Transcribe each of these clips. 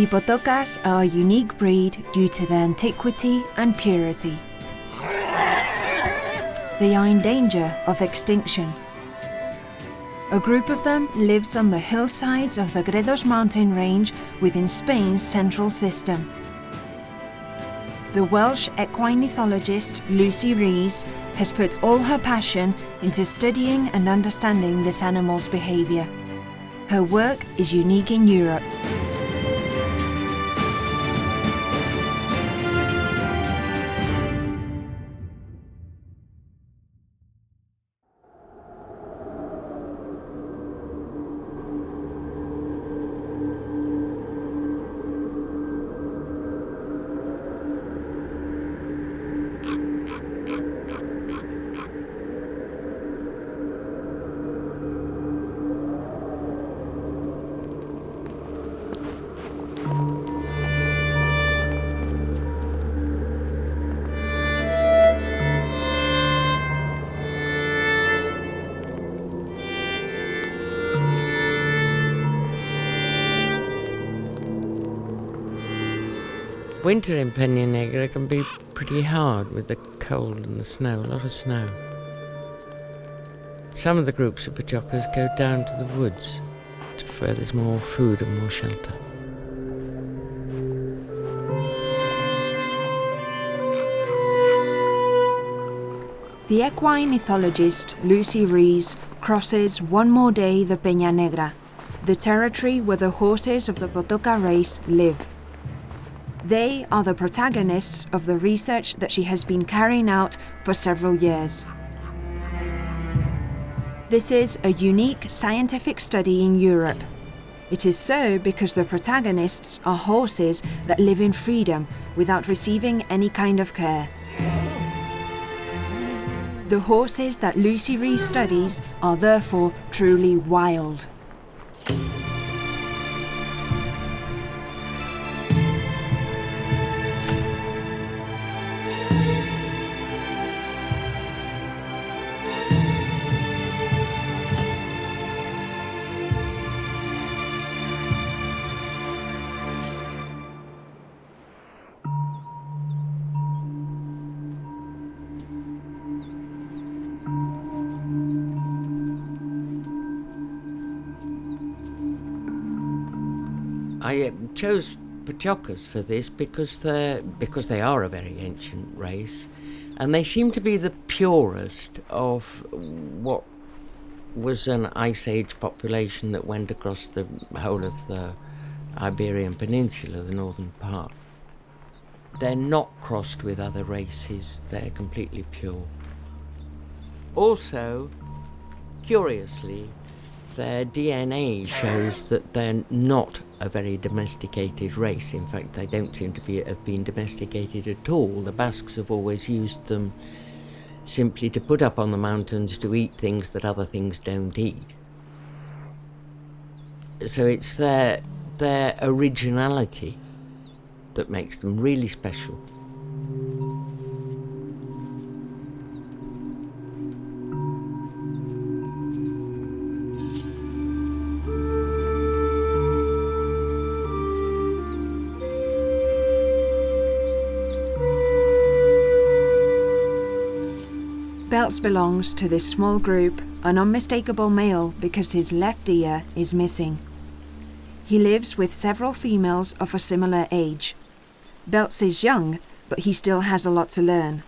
The Pottokas are a unique breed due to their antiquity and purity. They are in danger of extinction. A group of them lives on the hillsides of the Gredos mountain range within Spain's central system. The Welsh equine mythologist Lucy Ree has put all her passion into studying and understanding this animal's behaviour. Her work is unique in Europe. Winter in Penenegra can be pretty hard with the cold and the snow, a lot of snow. Some of the groups of Pottokas go down to the woods where there's more food and more shelter. The equine mythologist Lucy Ree crosses one more day the Penenegra, the territory where the horses of the Pottoka race live. They are the protagonists of the research that she has been carrying out for several years. This is a unique scientific study in Europe. It is so because the protagonists are horses that live in freedom without receiving any kind of care. The horses that Lucy Ree studies are therefore truly wild. I chose Pottokas for this because they are a very ancient race, and they seem to be the purest of what was an Ice Age population that went across the whole of the Iberian Peninsula, the northern part. They're not crossed with other races, they're completely pure. Also, curiously, their DNA shows that they're not a very domesticated race. In fact, they don't seem to have been domesticated at all. The Basques have always used them simply to put up on the mountains to eat things that other things don't eat. So it's their originality that makes them really special. Belts belongs to this small group, an unmistakable male because his left ear is missing. He lives with several females of a similar age. Belts is young, but he still has a lot to learn.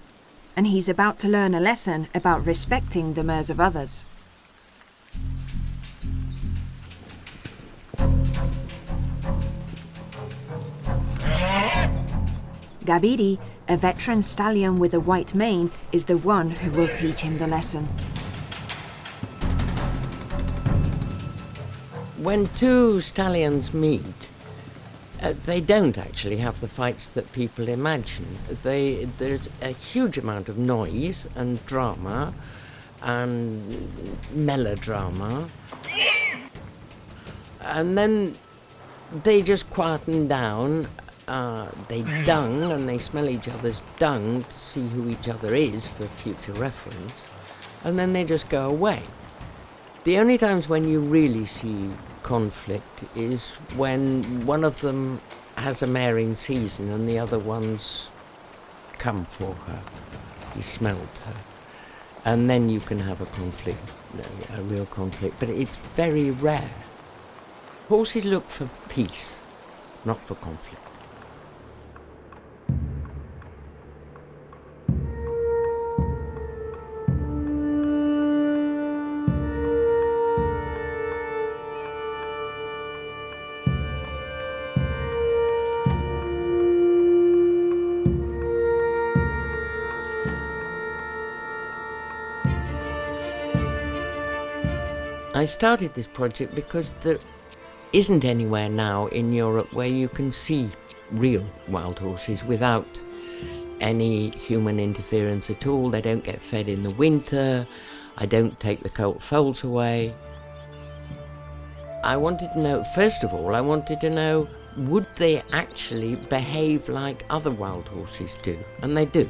And he's about to learn a lesson about respecting the mares of others. Gabiri, a veteran stallion with a white mane, is the one who will teach him the lesson. When two stallions meet, they don't actually have the fights that people imagine. There's a huge amount of noise and drama and melodrama, and then they just quieten down. They dung and they smell each other's dung to see who each other is for future reference, and then they just go away. The only times when you really see conflict is when one of them has a mare in season and the other ones come for her. He smelled her. And then you can have a conflict, a real conflict, but it's very rare. Horses look for peace, not for conflict. I started this project because there isn't anywhere now in Europe where you can see real wild horses without any human interference at all. They don't get fed in the winter. I don't take the colt foals away. I wanted to know, first of all, would they actually behave like other wild horses do? And they do.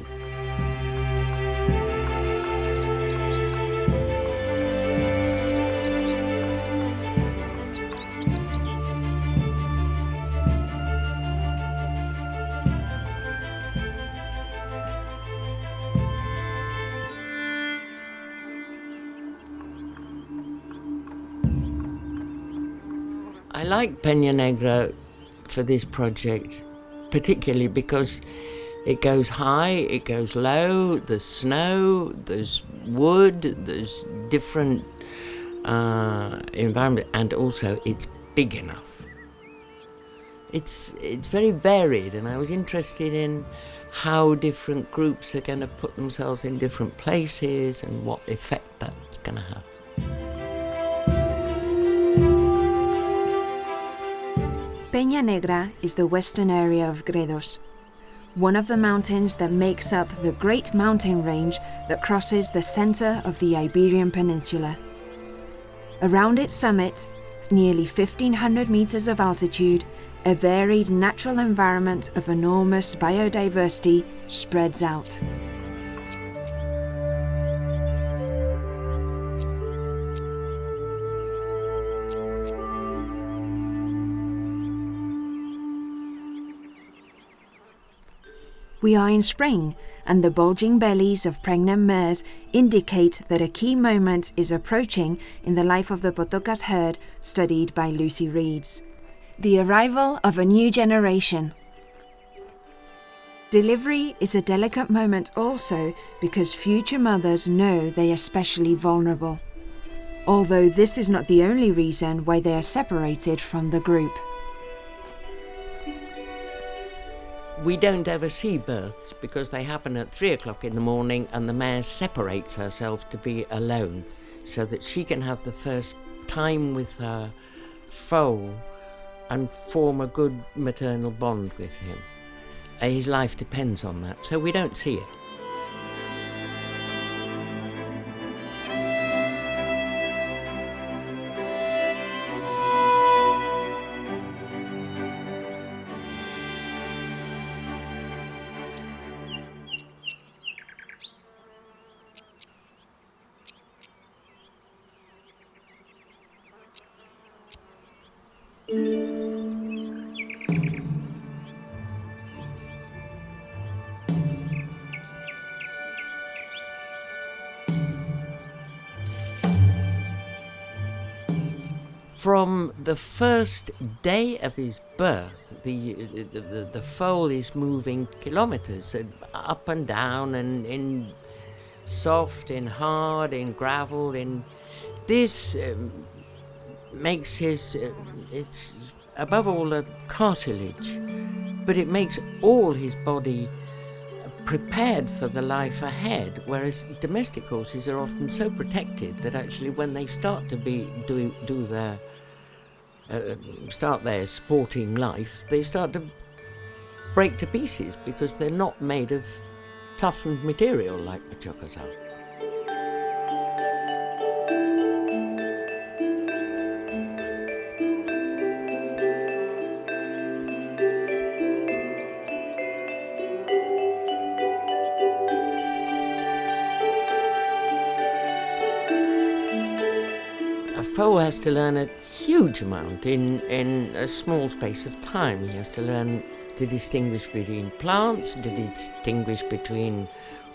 I like Penenegra for this project, particularly because it goes high, it goes low, there's snow, there's wood, there's different environment, and also it's big enough. It's very varied, and I was interested in how different groups are going to put themselves in different places and what effect that's going to have. Penenegra is the western area of Gredos, one of the mountains that makes up the great mountain range that crosses the center of the Iberian Peninsula. Around its summit, nearly 1,500 meters of altitude, a varied natural environment of enormous biodiversity spreads out. We are in spring, and the bulging bellies of pregnant mares indicate that a key moment is approaching in the life of the Pottoka's herd studied by Lucy Ree. The arrival of a new generation. Delivery is a delicate moment also because future mothers know they are especially vulnerable, although this is not the only reason why they are separated from the group. We don't ever see births because they happen at 3 o'clock in the morning and the mare separates herself to be alone so that she can have the first time with her foal and form a good maternal bond with him. His life depends on that, so we don't see it. From the first day of his birth, the foal is moving kilometers up and down, and in soft, in hard, in gravel. In this makes his it's above all a cartilage, but it makes all his body prepared for the life ahead, whereas domestic horses are often so protected that actually when they start to start their sporting life, they start to break to pieces because they're not made of toughened material like Pottokas are. foal has to learn a huge amount in a small space of time. He has to learn to distinguish between plants, to distinguish between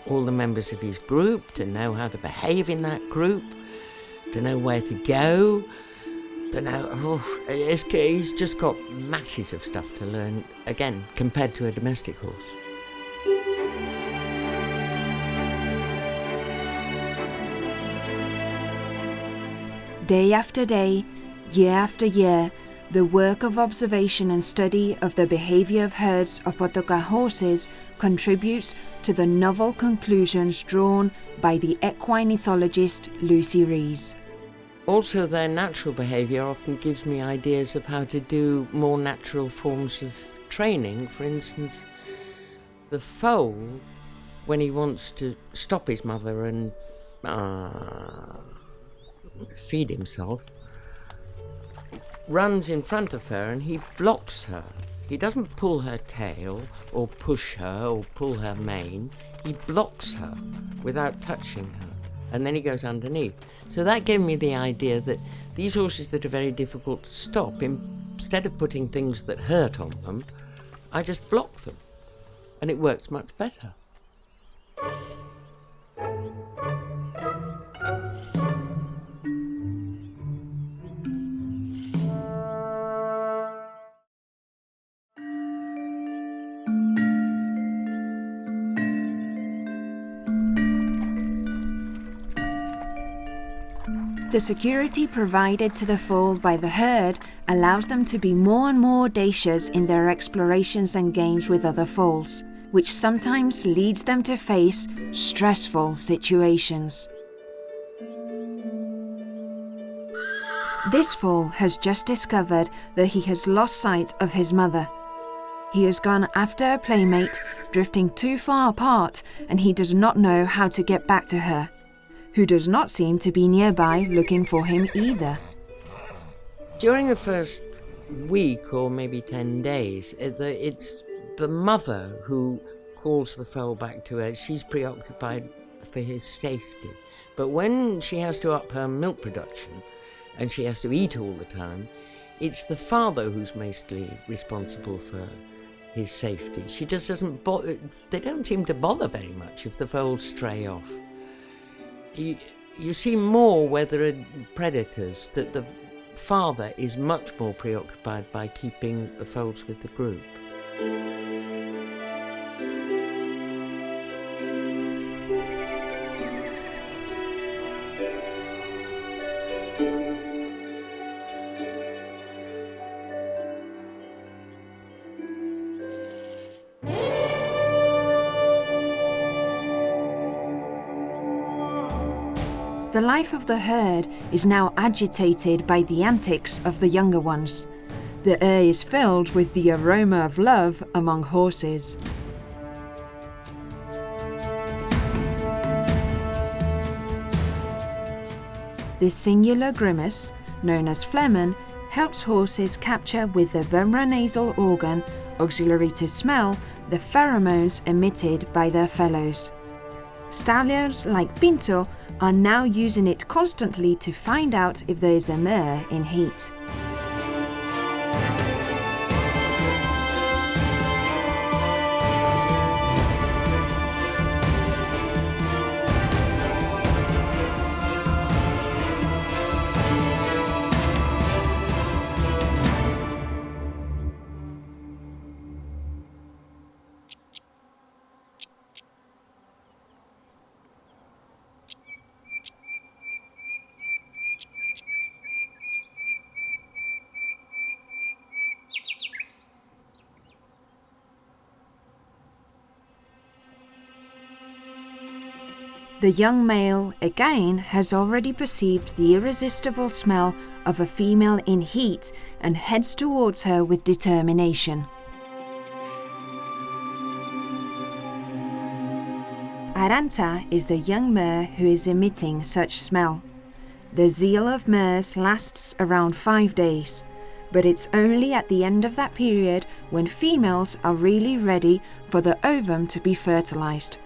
all the members of his group, to know how to behave in that group, to know where to go, to know... he's just got masses of stuff to learn, again, compared to a domestic horse. Day after day, year after year, the work of observation and study of the behaviour of herds of Pottoka horses contributes to the novel conclusions drawn by the equine mythologist Lucy Ree. Also, their natural behaviour often gives me ideas of how to do more natural forms of training. For instance, the foal, when he wants to stop his mother and feed himself, runs in front of her and he blocks her. He doesn't pull her tail or push her or pull her mane. He blocks her without touching her, and then he goes underneath. So that gave me the idea that these horses that are very difficult to stop, instead of putting things that hurt on them, I just block them, and it works much better. The security provided to the foal by the herd allows them to be more and more audacious in their explorations and games with other foals, which sometimes leads them to face stressful situations. This foal has just discovered that he has lost sight of his mother. He has gone after a playmate, drifting too far apart, and he does not know how to get back to her, who does not seem to be nearby looking for him either. During the first week or maybe 10 days, it's the mother who calls the foal back to her. She's preoccupied for his safety. But when she has to up her milk production and she has to eat all the time, it's the father who's mostly responsible for his safety. She just doesn't bother. They don't seem to bother very much if the foals stray off. You see more where there are predators that the father is much more preoccupied by keeping the foals with the group. The life of the herd is now agitated by the antics of the younger ones. The air is filled with the aroma of love among horses. This singular grimace, known as phlegmon, helps horses capture with the vibronasal organ, auxiliary to smell, the pheromones emitted by their fellows. Stallions like Pinto are now using it constantly to find out if there is a mare in heat. The young male, again, has already perceived the irresistible smell of a female in heat and heads towards her with determination. Aranta is the young mare who is emitting such smell. The zeal of mares lasts around 5 days, but it's only at the end of that period when females are really ready for the ovum to be fertilized.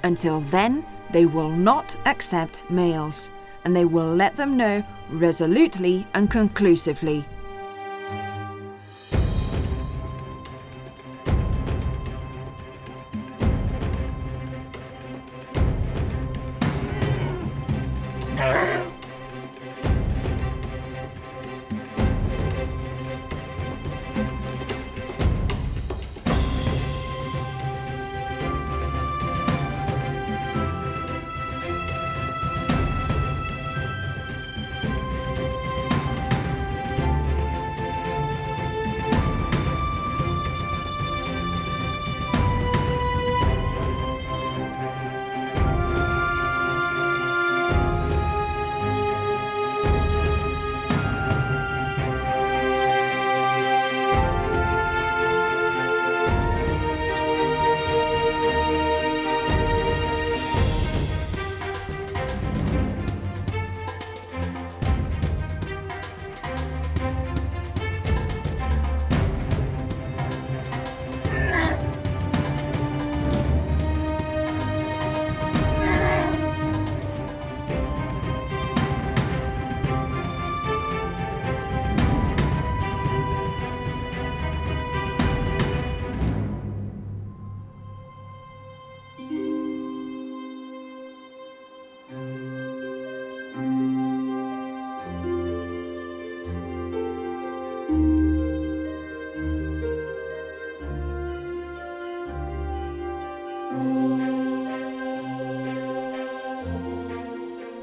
Until then, they will not accept males. and they will let them know resolutely and conclusively.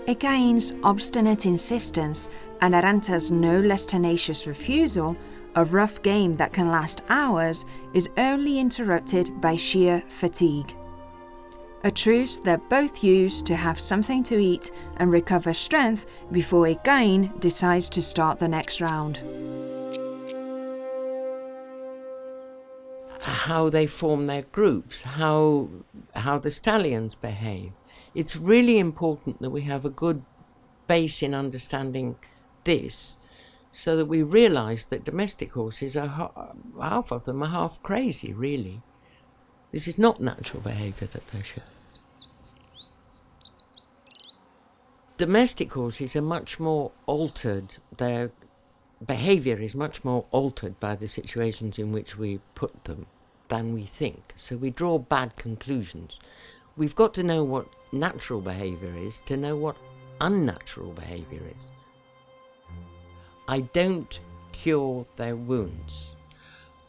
Equine's obstinate insistence and Aranta's no less tenacious refusal, a rough game that can last hours, is only interrupted by sheer fatigue. A truce they're both use to have something to eat and recover strength before Equine decides to start the next round. How they form their groups, how the stallions behave. It's really important that we have a good base in understanding this, so that we realise that domestic horses are half of them are half crazy, really. This is not natural behaviour that they show. Domestic horses are much more altered. Their behaviour is much more altered by the situations in which we put them than we think. So we draw bad conclusions. We've got to know what natural behaviour is to know what unnatural behaviour is. I don't cure their wounds.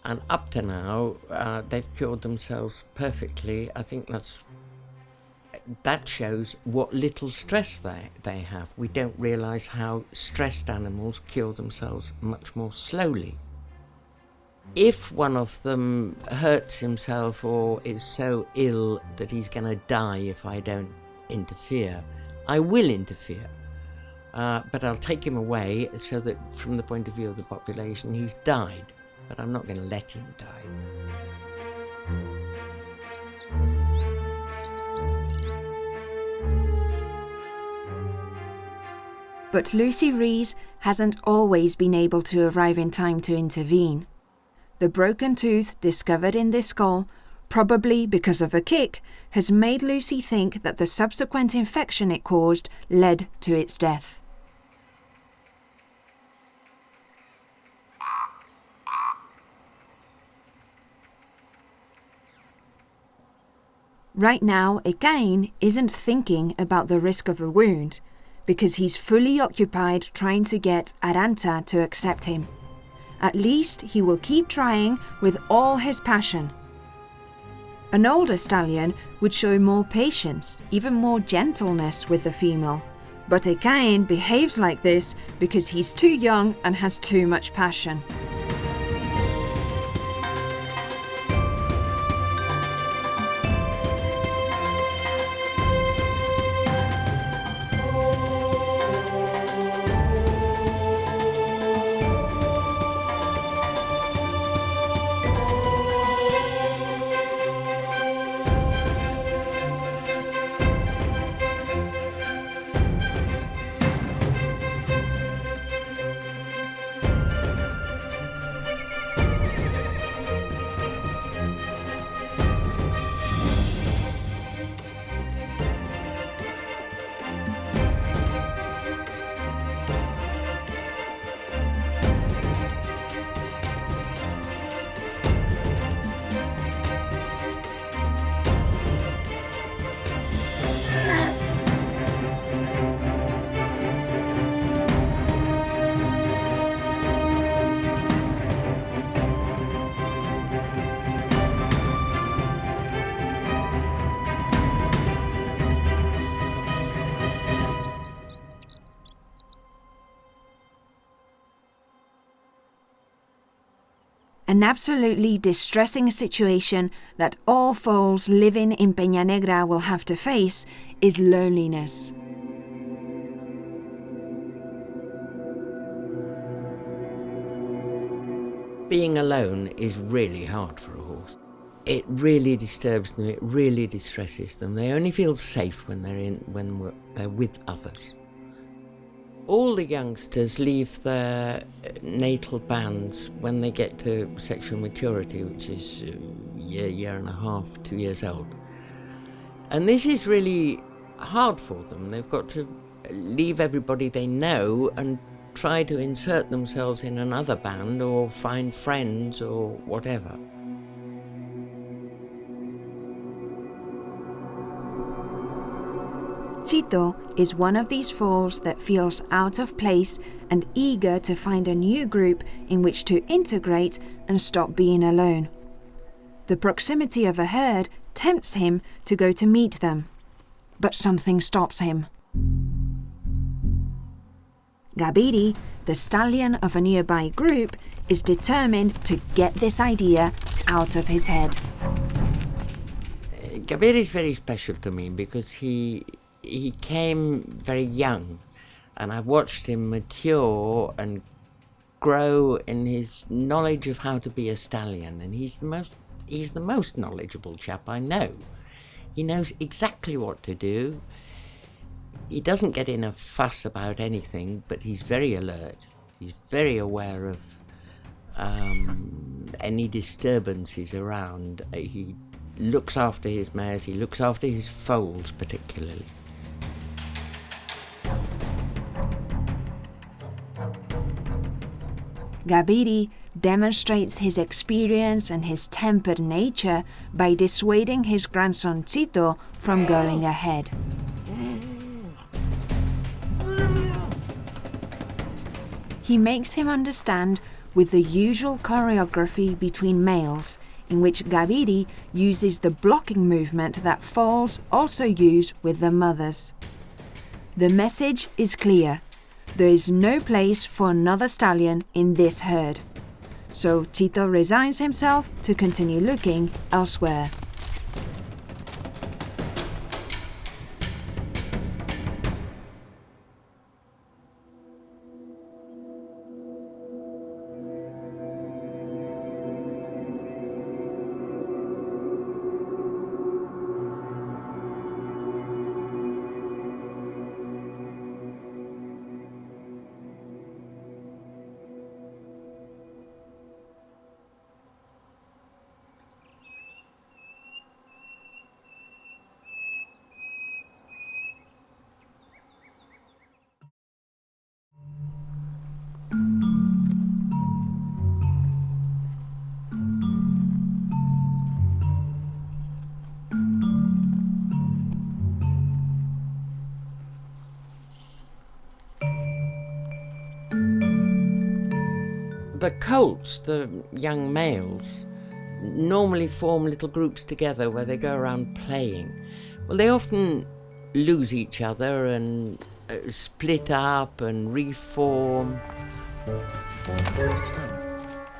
And up to now, they've cured themselves perfectly. I think that shows what little stress they have. We don't realise how stressed animals cure themselves much more slowly. If one of them hurts himself or is so ill that he's going to die if I don't interfere, I will interfere. But I'll take him away so that from the point of view of the population he's died. But I'm not going to let him die. But Lucy Ree hasn't always been able to arrive in time to intervene. The broken tooth discovered in this skull, probably because of a kick, has made Lucy think that the subsequent infection it caused led to its death. Right now, Equine isn't thinking about the risk of a wound, because he's fully occupied trying to get Aranta to accept him. At least he will keep trying with all his passion. An older stallion would show more patience, even more gentleness with the female, but Equine behaves like this because he's too young and has too much passion. An absolutely distressing situation that all foals living in Penenegra will have to face is loneliness. Being alone is really hard for a horse. It really disturbs them, it really distresses them. They only feel safe when they're with others. All the youngsters leave their natal bands when they get to sexual maturity, which is year and a half, 2 years old. And this is really hard for them. They've got to leave everybody they know and try to insert themselves in another band or find friends or whatever. Tito is one of these foals that feels out of place and eager to find a new group in which to integrate and stop being alone. The proximity of a herd tempts him to go to meet them, but something stops him. Gabiri, the stallion of a nearby group, is determined to get this idea out of his head. Gabiri is very special to me because he came very young, and I watched him mature and grow in his knowledge of how to be a stallion, and he's the most knowledgeable chap I know. He knows exactly what to do. He doesn't get in a fuss about anything, but he's very alert. He's very aware of any disturbances around. He looks after his mares, he looks after his foals particularly. Gabiri demonstrates his experience and his tempered nature by dissuading his grandson Tito from going ahead. He makes him understand with the usual choreography between males, in which Gabiri uses the blocking movement that foals also use with their mothers. The message is clear. There is no place for another stallion in this herd. So Tito resigns himself to continue looking elsewhere. The colts, the young males, normally form little groups together where they go around playing. Well, they often lose each other and split up and reform.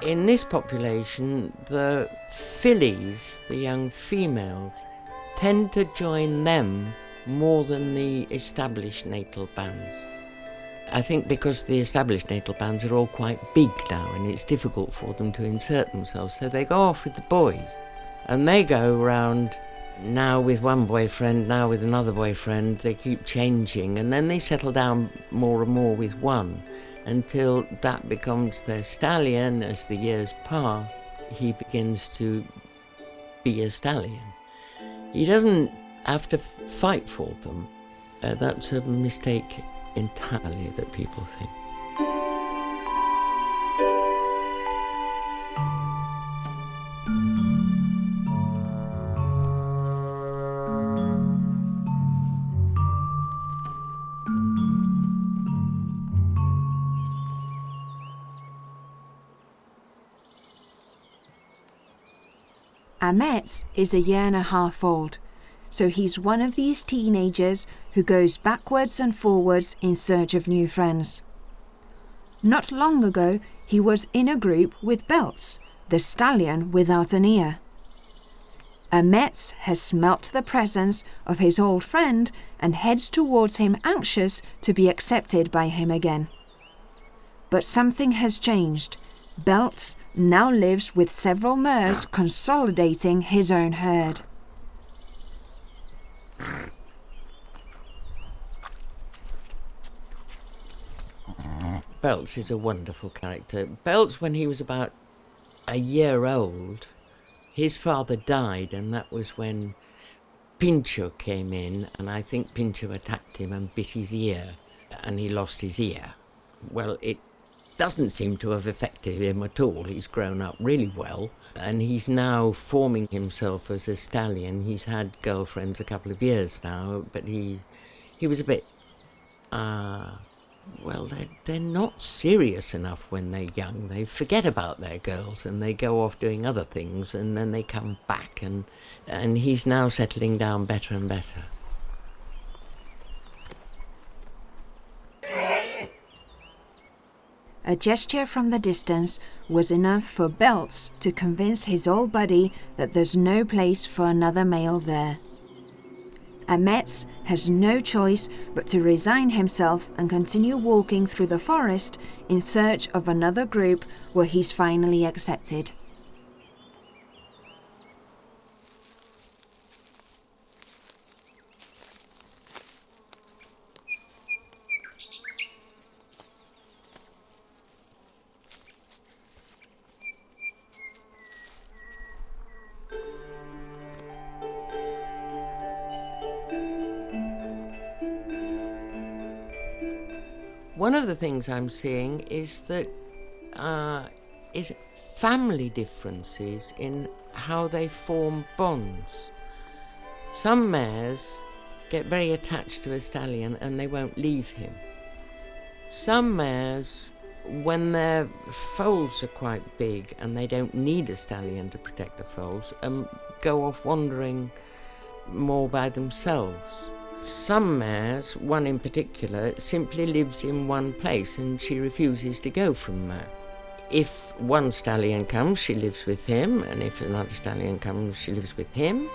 In this population, the fillies, the young females, tend to join them more than the established natal bands. I think because the established natal bands are all quite big now and it's difficult for them to insert themselves, so they go off with the boys and they go around now with one boyfriend, now with another boyfriend. They keep changing and then they settle down more and more with one until that becomes their stallion. As the years pass, he begins to be a stallion. He doesn't have to fight for them. That's a mistake entirely that people think. Ahmet is a year and a half old, so he's one of these teenagers who goes backwards and forwards in search of new friends. Not long ago, he was in a group with belts, the stallion without an ear. Metz has smelt the presence of his old friend and heads towards him, anxious to be accepted by him again. But something has changed. Belts now lives with several mares, consolidating his own herd. Belts is a wonderful character. Belts, when he was about a year old, his father died, and that was when Pincho came in, and I think Pincho attacked him and bit his ear, and he lost his ear. Well, it doesn't seem to have affected him at all. He's grown up really well, and he's now forming himself as a stallion. He's had girlfriends a couple of years now, but he was a bit... Well, they're not serious enough when they're young. They forget about their girls and they go off doing other things, and then they come back, and he's now settling down better and better. A gesture from the distance was enough for Belts to convince his old buddy that there's no place for another male there. Metz has no choice but to resign himself and continue walking through the forest in search of another group where he's finally accepted. One of the things I'm seeing is that is family differences in how they form bonds. Some mares get very attached to a stallion and they won't leave him. Some mares, when their foals are quite big and they don't need a stallion to protect the foals, go off wandering more by themselves. Some mares, one in particular, simply lives in one place and she refuses to go from there. If one stallion comes, she lives with him, and if another stallion comes, she lives with him,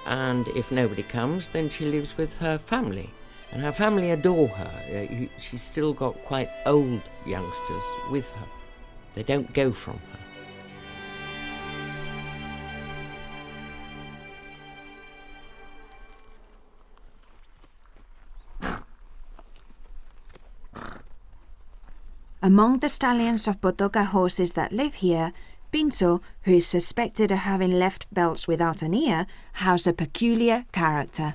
and if nobody comes, then she lives with her family. And her family adore her. She's still got quite old youngsters with her. They don't go from her. Among the stallions of Pottoka horses that live here, Pinto, who is suspected of having left Belts without an ear, has a peculiar character.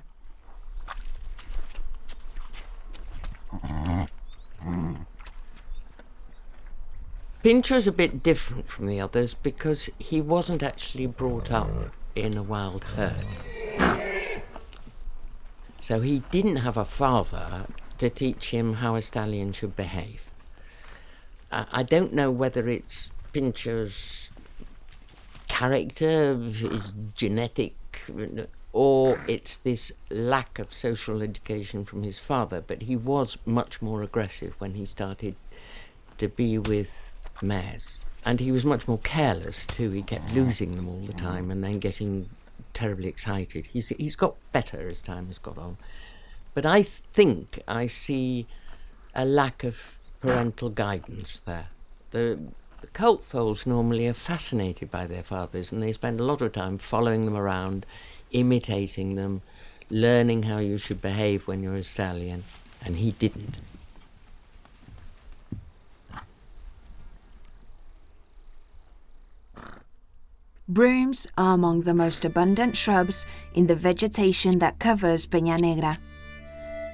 Pincho's a bit different from the others because he wasn't actually brought up in a wild herd. So he didn't have a father to teach him how a stallion should behave. I don't know whether it's Pincho's character, his genetic, or it's this lack of social education from his father, but he was much more aggressive when he started to be with mares. And he was much more careless too. He kept losing them all the time and then getting terribly excited. He's got better as time has got on. But I think I see a lack of parental guidance there. The colt foals normally are fascinated by their fathers, and they spend a lot of time following them around, imitating them, learning how you should behave when you're a stallion, and he didn't. Brooms are among the most abundant shrubs in the vegetation that covers Penenegra.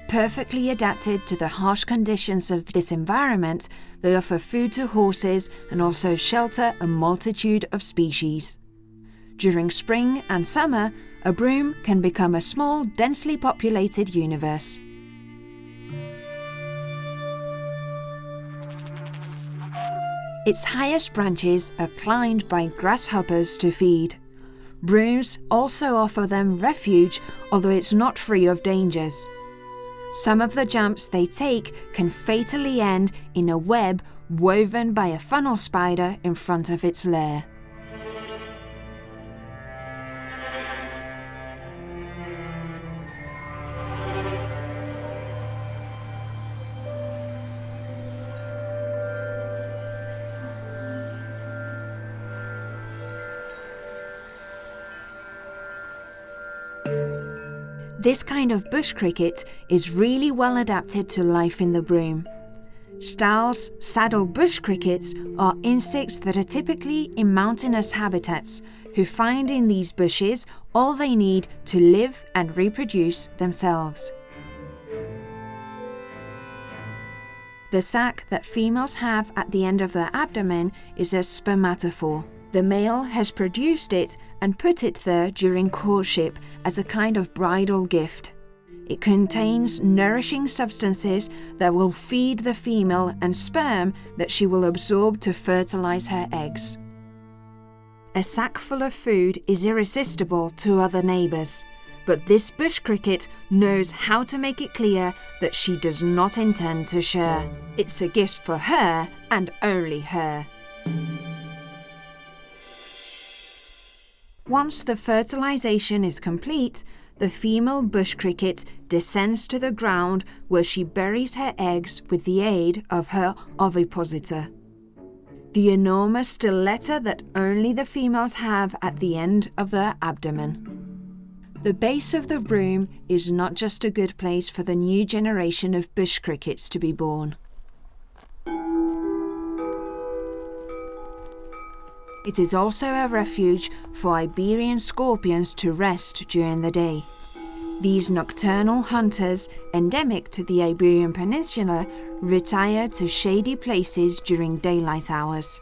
Perfectly adapted to the harsh conditions of this environment, they offer food to horses and also shelter a multitude of species. During spring and summer, a broom can become a small, densely populated universe. Its highest branches are climbed by grasshoppers to feed. Brooms also offer them refuge, although it's not free of dangers. Some of the jumps they take can fatally end in a web woven by a funnel spider in front of its lair. This kind of bush cricket is really well adapted to life in the broom. Stahl's saddle bush crickets are insects that are typically in mountainous habitats, who find in these bushes all they need to live and reproduce themselves. The sac that females have at the end of their abdomen is a spermatophore. The male has produced it and put it there during courtship as a kind of bridal gift. It contains nourishing substances that will feed the female and sperm that she will absorb to fertilize her eggs. A sack full of food is irresistible to other neighbors, but this bush cricket knows how to make it clear that she does not intend to share. It's a gift for her and only her. Once the fertilization is complete, the female bush cricket descends to the ground where she buries her eggs with the aid of her ovipositor, the enormous stilletta that only the females have at the end of their abdomen. The base of the broom is not just a good place for the new generation of bush crickets to be born. It is also a refuge for Iberian scorpions to rest during the day. These nocturnal hunters, endemic to the Iberian Peninsula, retire to shady places during daylight hours.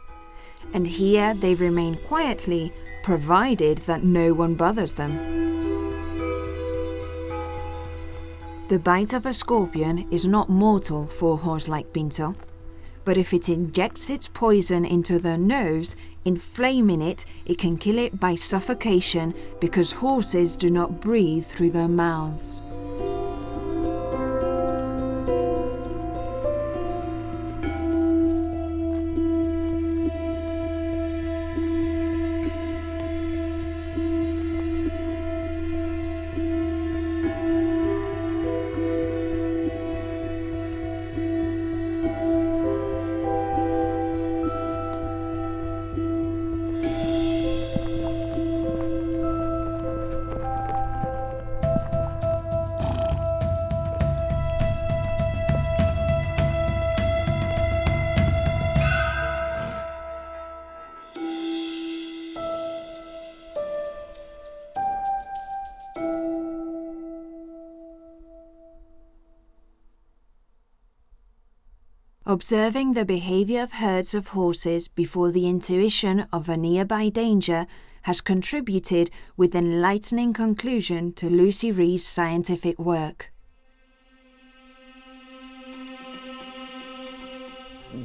And here they remain quietly, provided that no one bothers them. The bite of a scorpion is not mortal for a horse like Pinto, but if it injects its poison into their nose, inflaming it, it can kill it by suffocation because horses do not breathe through their mouths. Observing the behavior of herds of horses before the intuition of a nearby danger has contributed with enlightening conclusion to Lucy Ree's scientific work.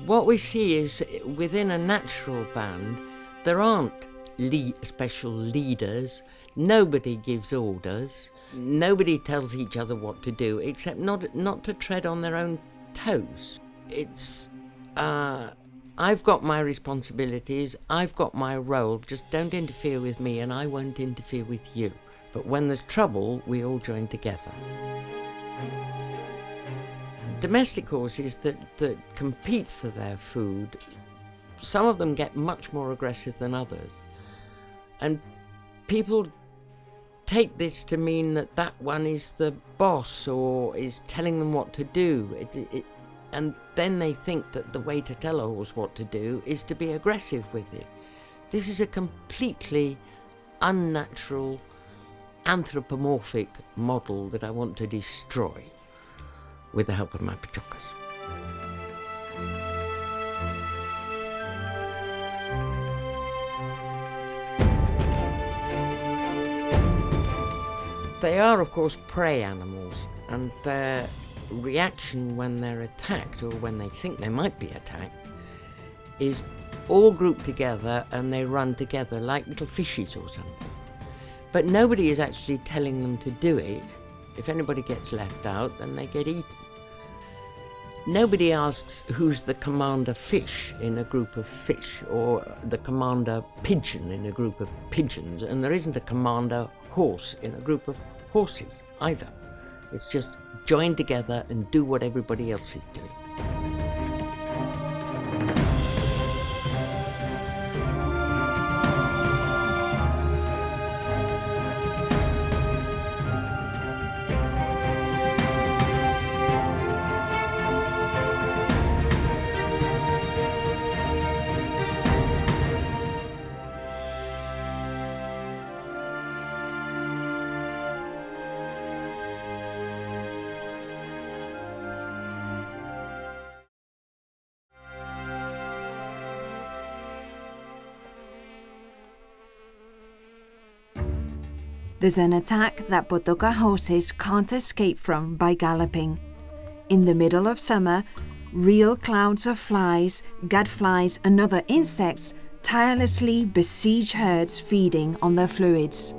What we see is within a natural band, there aren't special leaders, nobody gives orders, nobody tells each other what to do, except not to tread on their own toes. It's, I've got my responsibilities, I've got my role, just don't interfere with me and I won't interfere with you. But when there's trouble, we all join together. Domestic horses that compete for their food, some of them get much more aggressive than others. And people take this to mean that one is the boss or is telling them what to do. And then they think that the way to tell a horse what to do is to be aggressive with it. This is a completely unnatural, anthropomorphic model that I want to destroy with the help of my Pottokas. They are, of course, prey animals, and their reaction when they're attacked, or when they think they might be attacked, is all grouped together and they run together like little fishes or something. But nobody is actually telling them to do it. If anybody gets left out, then they get eaten. Nobody asks who's the commander fish in a group of fish, or the commander pigeon in a group of pigeons, and there isn't a commander horse in a group of horses either. It's just join together and do what everybody else is doing. There's an attack that Pottoka horses can't escape from by galloping. In the middle of summer, real clouds of flies, gadflies and other insects tirelessly besiege herds feeding on their fluids.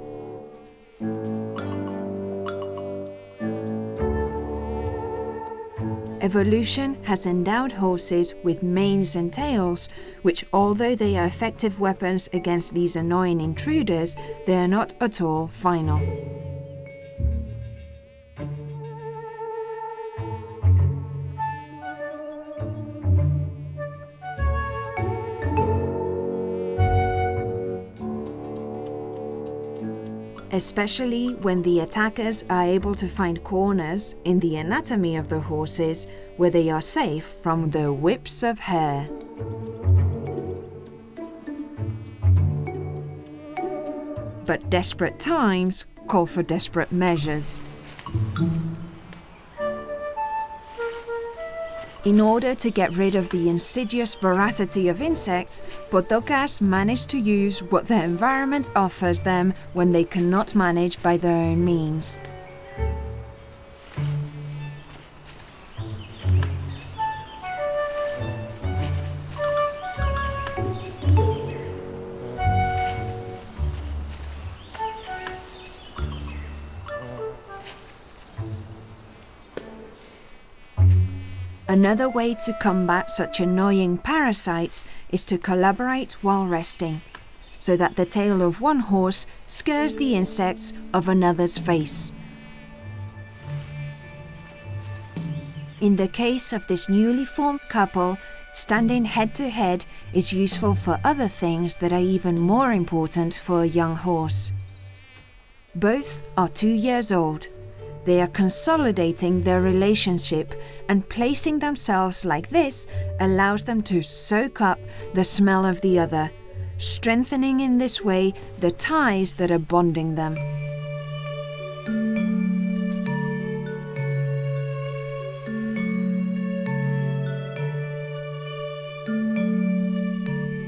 Evolution has endowed horses with manes and tails, which, although they are effective weapons against these annoying intruders, they are not at all final. Especially when the attackers are able to find corners in the anatomy of the horses where they are safe from the whips of hair. But desperate times call for desperate measures. In order to get rid of the insidious voracity of insects, Pottokas manage to use what their environment offers them when they cannot manage by their own means. Another way to combat such annoying parasites is to collaborate while resting, so that the tail of one horse scares the insects of another's face. In the case of this newly formed couple, standing head to head is useful for other things that are even more important for a young horse. Both are 2 years old. They are consolidating their relationship, and placing themselves like this allows them to soak up the smell of the other, strengthening in this way the ties that are bonding them.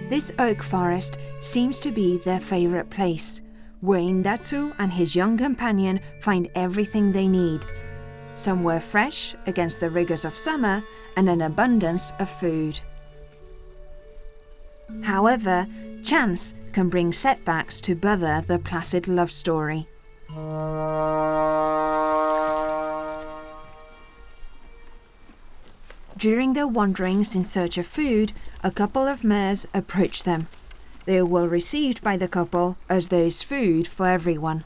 This oak forest seems to be their favorite place, where Indatsu and his young companion find everything they need. Somewhere fresh against the rigors of summer and an abundance of food. However, chance can bring setbacks to bother the placid love story. During their wanderings in search of food, a couple of mares approach them. They are well received by the couple as there is food for everyone.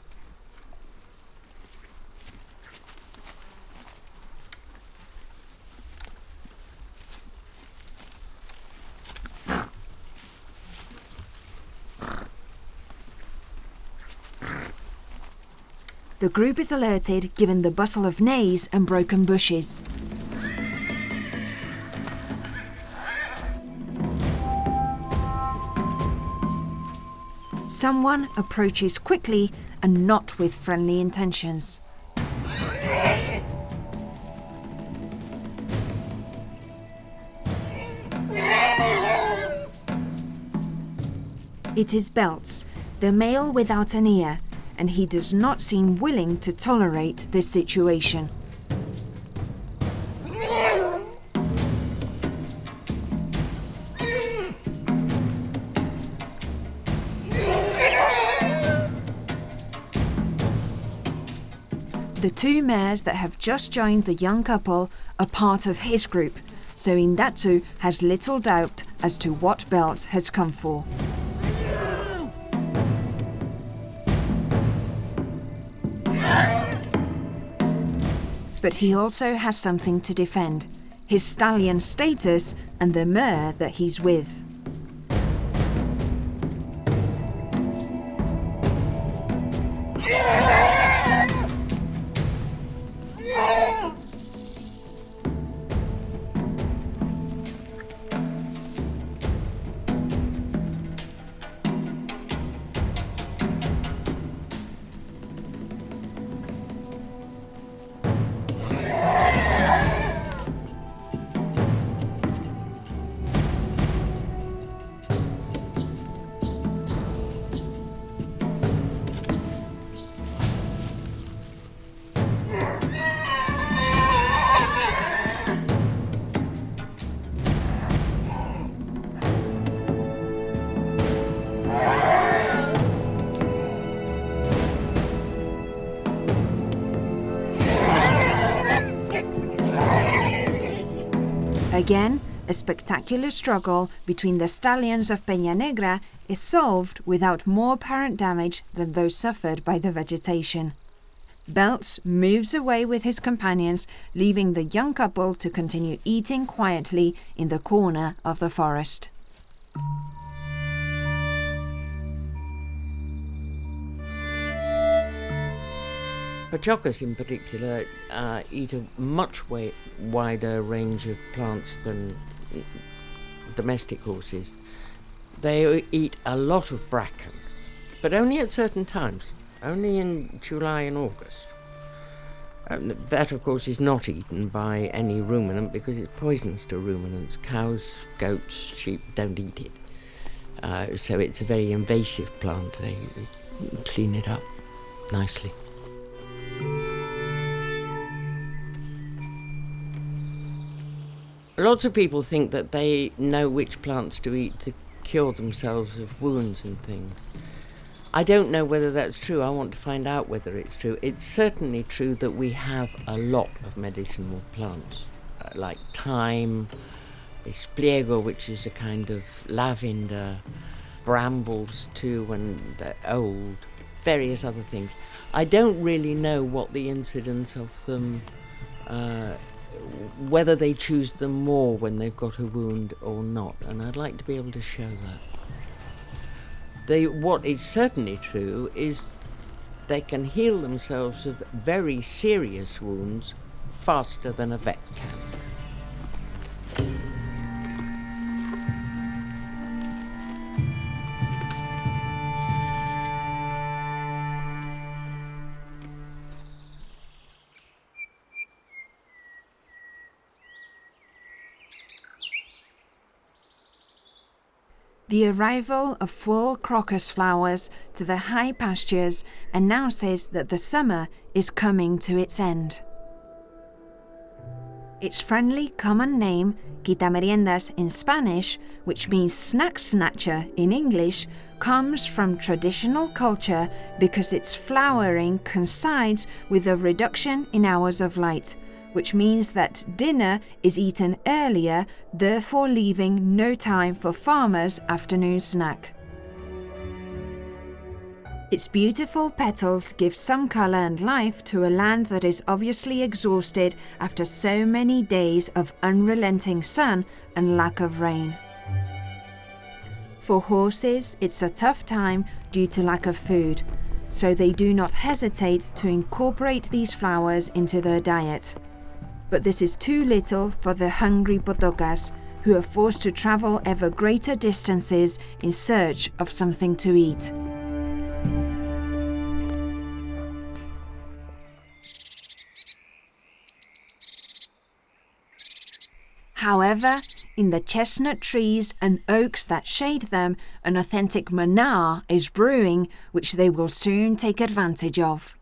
The group is alerted given the bustle of neighs and broken bushes. Someone approaches quickly and not with friendly intentions. It is Belts, the male without an ear, and he does not seem willing to tolerate this situation. The two mares that have just joined the young couple are part of his group, so Indatsu has little doubt as to what Belt has come for. But he also has something to defend, his stallion status and the mare that he's with. Again, a spectacular struggle between the stallions of Penenegra is solved without more apparent damage than those suffered by the vegetation. Belts moves away with his companions, leaving the young couple to continue eating quietly in the corner of the forest. Pottokas in particular eat a much wider range of plants than domestic horses. They eat a lot of bracken, but only at certain times, only in July and August. That, of course, is not eaten by any ruminant because it's poisonous to ruminants. Cows, goats, sheep don't eat it. So it's a very invasive plant. They clean it up nicely. Lots of people think that they know which plants to eat to cure themselves of wounds and things. I don't know whether that's true. I want to find out whether it's true. It's certainly true that we have a lot of medicinal plants, like thyme, espliego, which is a kind of lavender, brambles too when they're old, various other things. I don't really know what the incidence of them whether they choose them more when they've got a wound or not, and I'd like to be able to show that. What is certainly true is they can heal themselves of very serious wounds faster than a vet can. The arrival of full crocus flowers to the high pastures announces that the summer is coming to its end. Its friendly common name, quitameriendas in Spanish, which means snack snatcher in English, comes from traditional culture because its flowering coincides with a reduction in hours of light, which means that dinner is eaten earlier, therefore leaving no time for farmers' afternoon snack. Its beautiful petals give some colour and life to a land that is obviously exhausted after so many days of unrelenting sun and lack of rain. For horses, it's a tough time due to lack of food, so they do not hesitate to incorporate these flowers into their diet. But this is too little for the hungry Pottokas, who are forced to travel ever greater distances in search of something to eat. However, in the chestnut trees and oaks that shade them, an authentic mare is brewing, which they will soon take advantage of.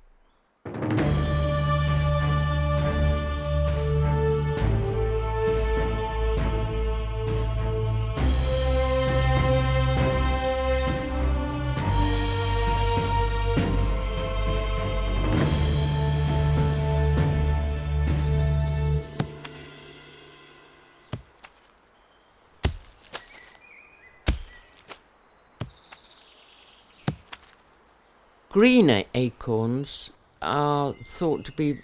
Green acorns are thought to be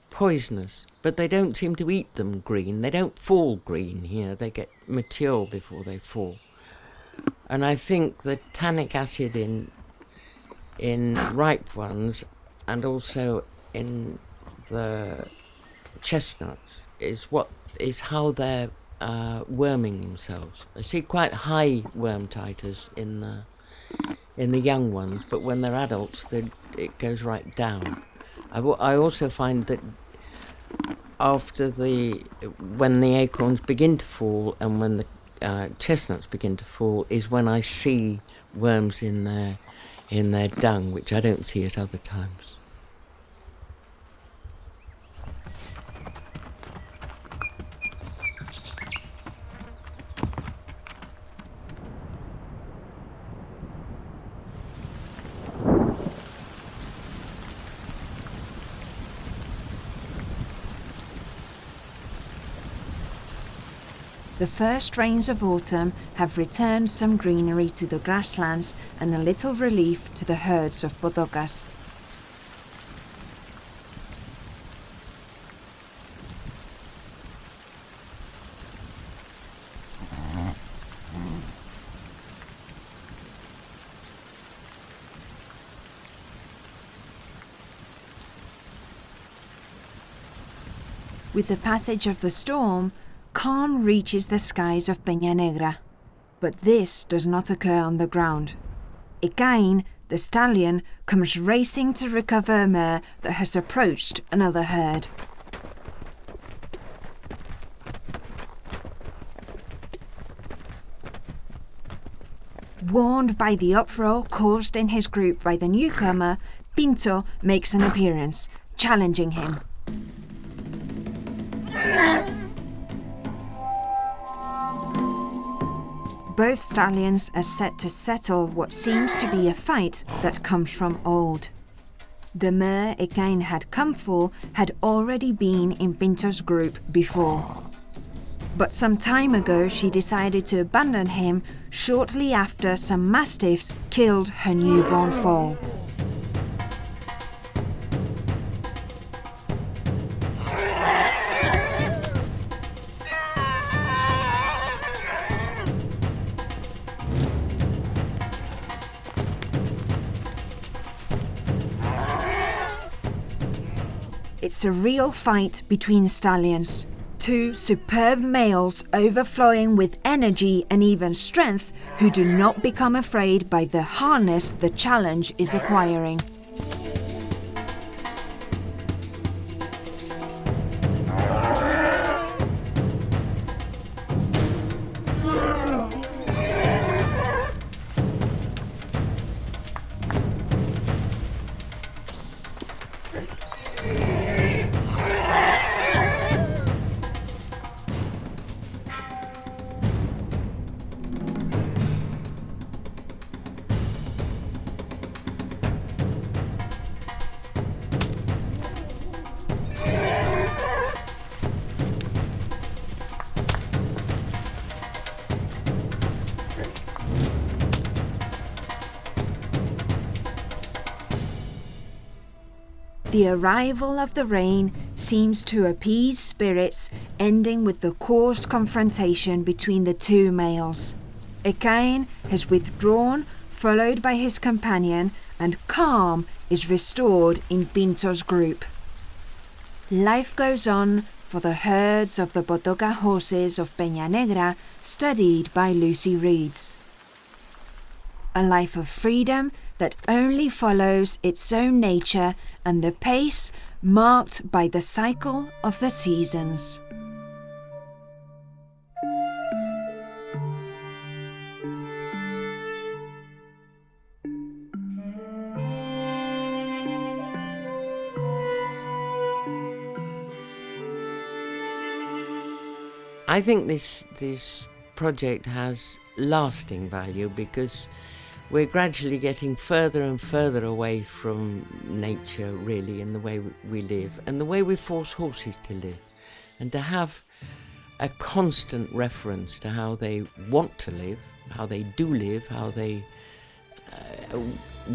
poisonous, but they don't seem to eat them green. They don't fall green here. They get mature before they fall. And I think the tannic acid in ripe ones and also in the chestnuts is how they're worming themselves. I see quite high worm titers in the young ones, but when they're adults, it goes right down. I also find that when the acorns begin to fall and when the chestnuts begin to fall is when I see worms in their dung, which I don't see at other times. The first rains of autumn have returned some greenery to the grasslands and a little relief to the herds of Pottokas. With the passage of the storm, calm reaches the skies of Penenegra. But this does not occur on the ground. Equine, the stallion, comes racing to recover a mare that has approached another herd. Warned by the uproar caused in his group by the newcomer, Pinto makes an appearance, challenging him. Both stallions are set to settle what seems to be a fight that comes from old. The mare Equine had come for had already been in Pinto's group before. But some time ago she decided to abandon him shortly after some mastiffs killed her newborn foal. It's a real fight between stallions. Two superb males overflowing with energy and even strength who do not become afraid by the harness the challenge is acquiring. The arrival of the rain seems to appease spirits, ending with the coarse confrontation between the two males. Equine has withdrawn, followed by his companion, and calm is restored in Pinto's group. Life goes on for the herds of the Pottoka horses of Penenegra, studied by Lucy Ree. A life of freedom that only follows its own nature and the pace marked by the cycle of the seasons. I think this project has lasting value because we're gradually getting further and further away from nature, really, in the way we live and the way we force horses to live. And to have a constant reference to how they want to live, how they do live, how they...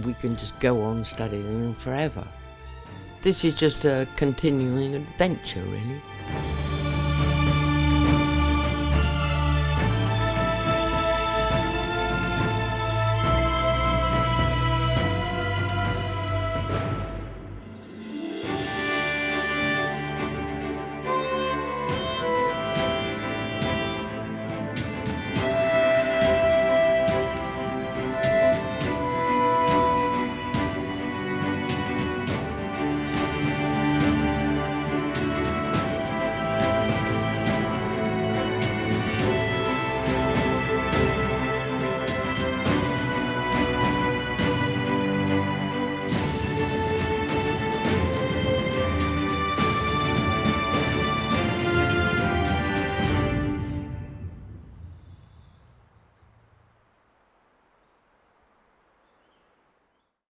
we can just go on studying them forever. This is just a continuing adventure, really.